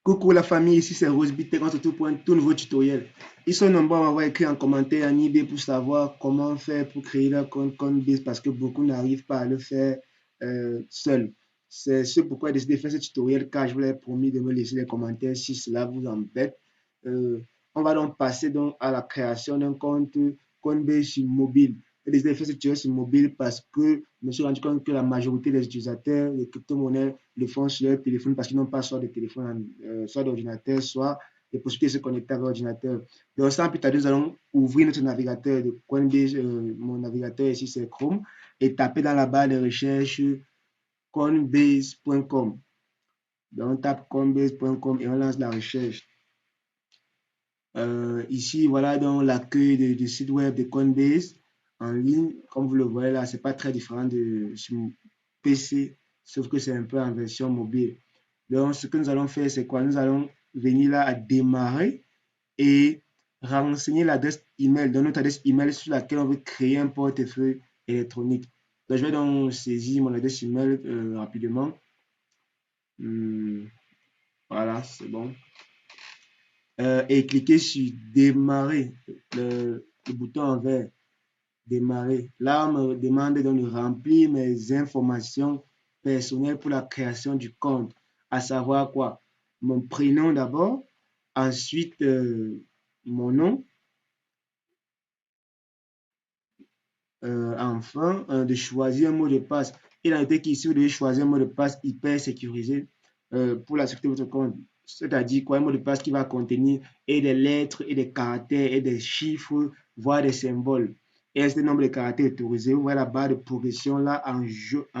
Coucou la famille, ici c'est Rosebit, on se retrouve pour un tout nouveau tutoriel. Ils sont nombreux à m'avoir écrit en commentaire en eBay pour savoir comment faire pour créer leur compte Coinbase parce que beaucoup n'arrivent pas à le faire seuls. C'est ce pourquoi j'ai décidé de faire ce tutoriel car je vous l'ai promis de me laisser les commentaires si cela vous embête. Euh, on va donc passer donc à la création d'un compte Coinbase sur mobile. J'ai décidé de faire ce tutoriel sur mobile parce que je me suis rendu compte que la majorité des utilisateurs de crypto-monnaies le font sur leur téléphone parce qu'ils n'ont pas soit de téléphone, soit d'ordinateur, soit des possibilités de se connecter avec l'ordinateur. Donc, sans plus tarder, nous allons ouvrir notre navigateur de Coinbase. Mon navigateur ici, c'est Chrome, et taper dans la barre de recherche coinbase.com. Donc, on tape coinbase.com et on lance la recherche. Ici, voilà donc l'accueil du site web de Coinbase en ligne. Comme vous le voyez là, c'est pas très différent de sur PC, sauf que c'est un peu en version mobile. Donc, ce que nous allons faire, c'est quoi? Nous allons venir là à démarrer et renseigner l'adresse email, donc notre adresse email sur laquelle on veut créer un portefeuille électronique. Donc, je vais donc saisir mon adresse email rapidement. Voilà, c'est bon. Et cliquer sur démarrer, le bouton en vert, démarrer. Là, on me demande donc de remplir mes informations personnelles pour la création du compte, à savoir quoi? Mon prénom d'abord, ensuite mon nom, enfin de choisir un mot de passe. Il a été qu'ici, vous devez choisir un mot de passe hyper sécurisé pour la sécurité de votre compte. C'est-à-dire quoi? Un mot de passe qui va contenir et des lettres, et des caractères, et des chiffres, voire des symboles. Et un certain nombre de caractères autorisés. Vous voyez la barre de progression là en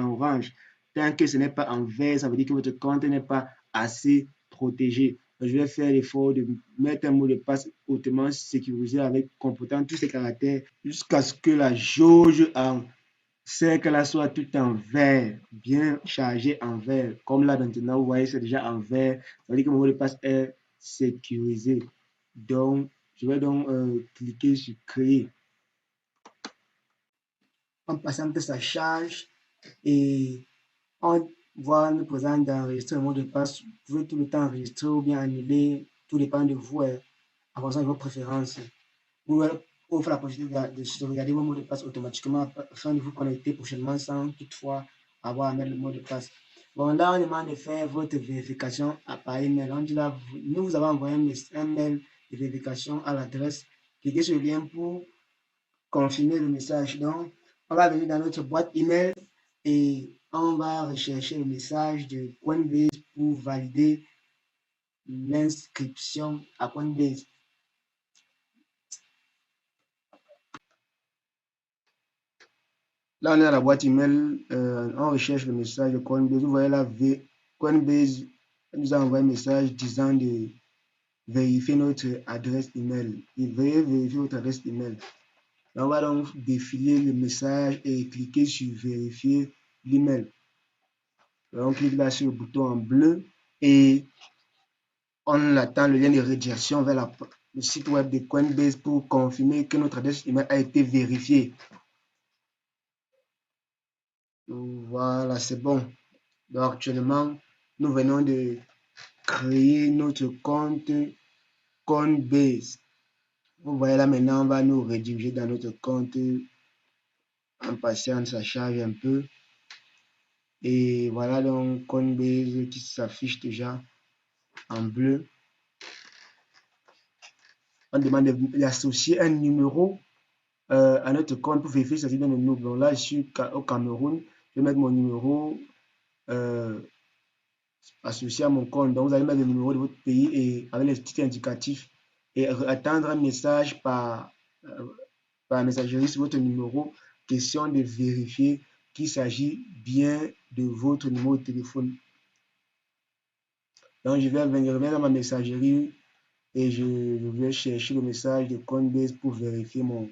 orange. Tant que ce n'est pas en vert, ça veut dire que votre compte n'est pas assez protégé. Je vais faire l'effort de mettre un mot de passe hautement sécurisé avec comportant tous ces caractères jusqu'à ce que la jauge en cercle là soit tout en vert, bien chargé en vert. Comme là maintenant, vous voyez, c'est déjà en vert. Ça veut dire que mon mot de passe est sécurisé. Donc, je vais donc cliquer sur créer. En passant que ça charge et on voit nous présente d'enregistrer le mot de passe. Vous pouvez tout le temps enregistrer ou bien annuler. Tout dépend de vous, en fonction de vos préférences. Vous offre la possibilité de sauvegarder vos mots de passe automatiquement afin de vous connecter prochainement sans toutefois avoir à mettre le mot de passe. Bon, là, on demande de faire votre vérification par email. On dit là, nous vous avons envoyé un mail de vérification à l'adresse. Cliquez sur le lien pour confirmer le message. Donc, on va venir dans notre boîte email et on va rechercher le message de Coinbase pour valider l'inscription à Coinbase. Là, on est à la boîte email, on recherche le message de Coinbase. Vous voyez là, Coinbase nous a envoyé un message disant de vérifier notre adresse email. Et veuillez vérifier votre adresse email. Là, on va donc défiler le message et cliquer sur vérifier l'email. On clique là sur le bouton en bleu et on attend le lien de redirection vers le site web de Coinbase pour confirmer que notre adresse email a été vérifiée. Voilà, c'est bon. Donc actuellement, nous venons de créer notre compte Coinbase. Vous voyez là maintenant, on va nous rediriger dans notre compte en patience, ça charge un peu. Et voilà donc Coinbase qui s'affiche déjà en bleu. On demande d'associer un numéro à notre compte pour vérifier ça dans le numéro. Donc là, je suis au Cameroun. Je vais mettre mon numéro associé à mon compte. Donc vous allez mettre le numéro de votre pays et avec les petits indicatifs et attendre un message par messagerie sur votre numéro. Question de vérifier qu'il s'agit bien de votre numéro de téléphone. Donc je vais revenir dans ma messagerie et je vais chercher le message de Coinbase pour vérifier mon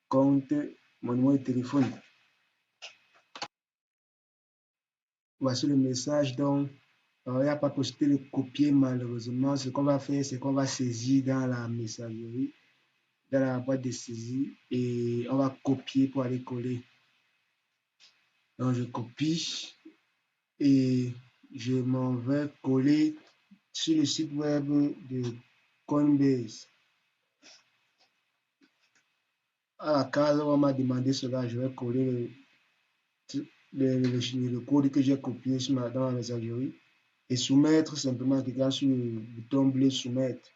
compte, mon numéro de téléphone. Voici le message. Donc il n'y a pas possibilité de copier malheureusement. Ce qu'on va faire, c'est qu'on va saisir dans la messagerie, dans la boîte de saisie, et on va copier pour aller coller. Donc je copie et je m'en vais coller sur le site web de Coinbase. À la case où on m'a demandé cela, je vais coller le code que j'ai copié dans ma messagerie et soumettre simplement en cliquant sur le bouton bleu soumettre.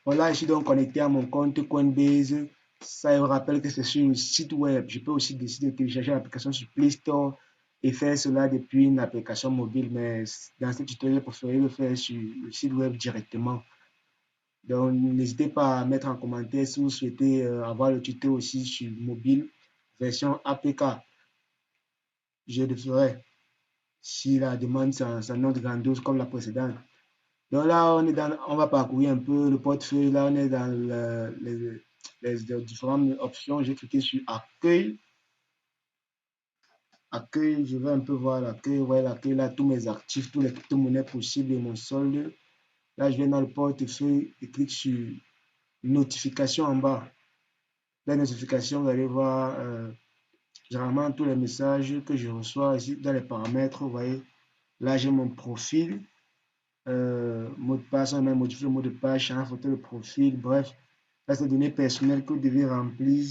Voilà, je suis donc connecté à mon compte Coinbase. Ça me rappelle que c'est sur le site web. Je peux aussi décider de télécharger l'application sur Play Store et faire cela depuis une application mobile. Mais dans ce tutoriel, je préfère le faire sur le site web directement. Donc, n'hésitez pas à mettre en commentaire si vous souhaitez avoir le tuto aussi sur mobile, version APK. Je le ferai si la demande s'annonce grandiose comme la précédente. Donc là, on va parcourir un peu le portefeuille. Là, on est dans les différentes options. J'ai cliqué sur accueil. Accueil, je vais un peu voir l'accueil. Ouais, l'accueil, là, tous mes actifs, tous les crypto-monnaies possibles et mon solde. Là, je vais dans le portefeuille et clique sur notification en bas. La notification, vous allez voir généralement tous les messages que je reçois ici dans les paramètres. Vous voyez, là, j'ai mon profil. Mot de passe, on a modifié le mot de passe, changer la photo de profil, bref, là c'est des données personnelles que vous devez remplir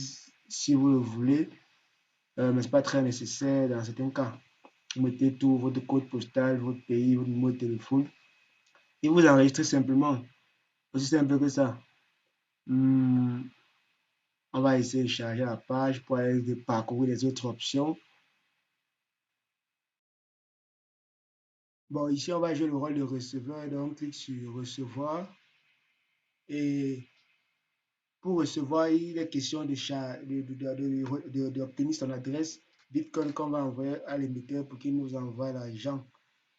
si vous le voulez, mais ce n'est pas très nécessaire dans certains cas. Vous mettez tout, votre code postal, votre pays, votre numéro de téléphone, et vous enregistrez simplement, aussi simple que ça. On va essayer de charger la page pour aller parcourir les autres options. Bon, ici on va jouer le rôle de receveur, donc clique sur recevoir, et pour recevoir, il est question d'obtenir son adresse Bitcoin qu'on va envoyer à l'émetteur pour qu'il nous envoie l'argent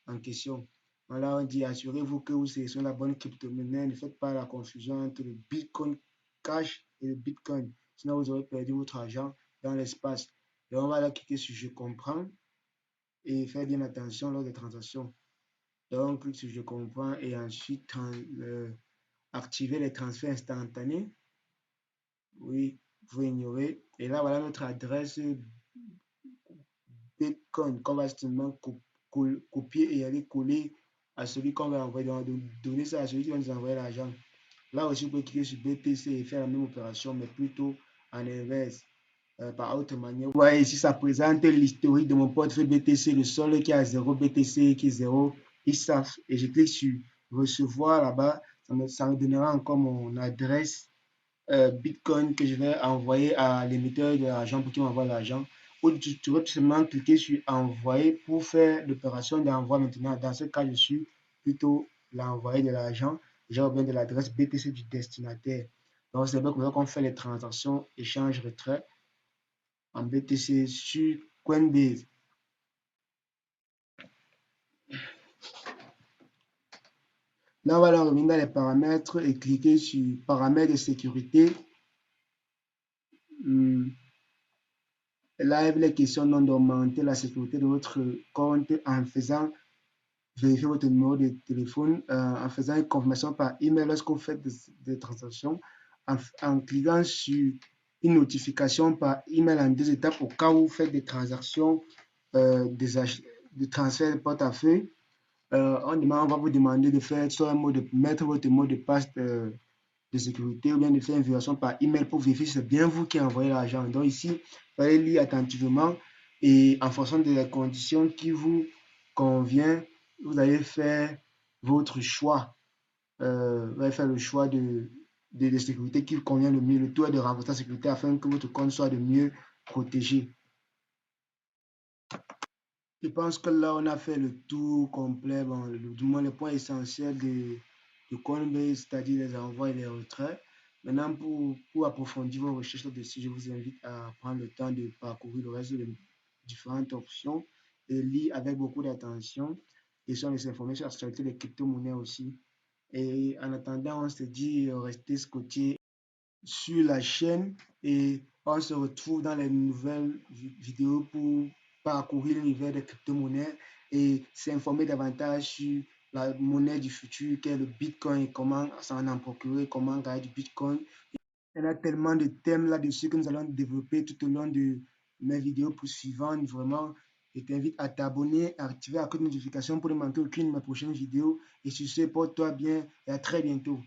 en question. Voilà, on dit assurez-vous que vous sélectionnez la bonne crypto-monnaie. Ne faites pas la confusion entre le Bitcoin Cash et le Bitcoin. Sinon, vous aurez perdu votre argent dans l'espace. Et on va là cliquer sur je comprends et faire bien attention lors des transactions. Donc, clique sur je comprends et ensuite activer les transferts instantanés. Oui, vous ignorez. Et là, voilà notre adresse Bitcoin qu'on va simplement copier et aller coller à celui qu'on va envoyer. Donc, donner ça à celui qui va nous envoyer l'argent. Là aussi, vous pouvez cliquer sur BTC et faire la même opération, mais plutôt en inverse. Par autre manière, vous voyez ici, ça présente l'historique de mon portefeuille BTC, le seul qui a 0 BTC, qui est 0 ISAF. Et je clique sur recevoir là-bas. Ça me donnera encore mon adresse Bitcoin que je vais envoyer à l'émetteur de l'argent pour qu'il m'envoie l'argent. Ou tu vas tout simplement cliquer sur envoyer pour faire l'opération d'envoi maintenant. Dans ce cas, je suis plutôt l'envoyer de l'argent. J'ai besoin de l'adresse BTC du destinataire. Donc, c'est comme ça qu'on fait les transactions échange-retrait en BTC sur Coinbase. Là, on va revenir dans les paramètres et cliquer sur paramètres de sécurité. Là, il est question d'augmenter la sécurité de votre compte en faisant vérifier votre numéro de téléphone, en faisant une confirmation par email lorsque vous faites des transactions, en cliquant sur une notification par email en 2 étapes au cas où vous faites des transactions de transfert de portefeuille. On va vous demander de faire soit mettre votre mot de passe de sécurité ou bien de faire une version par email pour vérifier si c'est bien vous qui envoyez l'argent. Donc ici, vous allez lire attentivement et en fonction des conditions qui vous convient, vous allez faire votre choix. Vous allez faire le choix de sécurité qui vous convient le mieux, le taux de renforcer la sécurité afin que votre compte soit de mieux protégé. Je pense que là, on a fait le tour complet, bon, du moins le point essentiel de Coinbase, c'est-à-dire les envois et les retraits. Maintenant, pour approfondir vos recherches là-dessus, je vous invite à prendre le temps de parcourir le reste des différentes options et lire avec beaucoup d'attention et sur les informer sur l'actualité des crypto-monnaies aussi. Et en attendant, on se dit, restez scotché sur la chaîne et on se retrouve dans les nouvelles vidéos pour parcourir l'univers des crypto-monnaies et s'informer davantage sur la monnaie du futur qu'est le Bitcoin et comment s'en procurer, comment gagner du Bitcoin. Il y a tellement de thèmes là-dessus que nous allons développer tout au long de mes vidéos suivantes. Vraiment, je t'invite à t'abonner, à activer la cloche de notification pour ne manquer aucune de mes prochaines vidéos. Et sur ce, porte-toi bien et à très bientôt.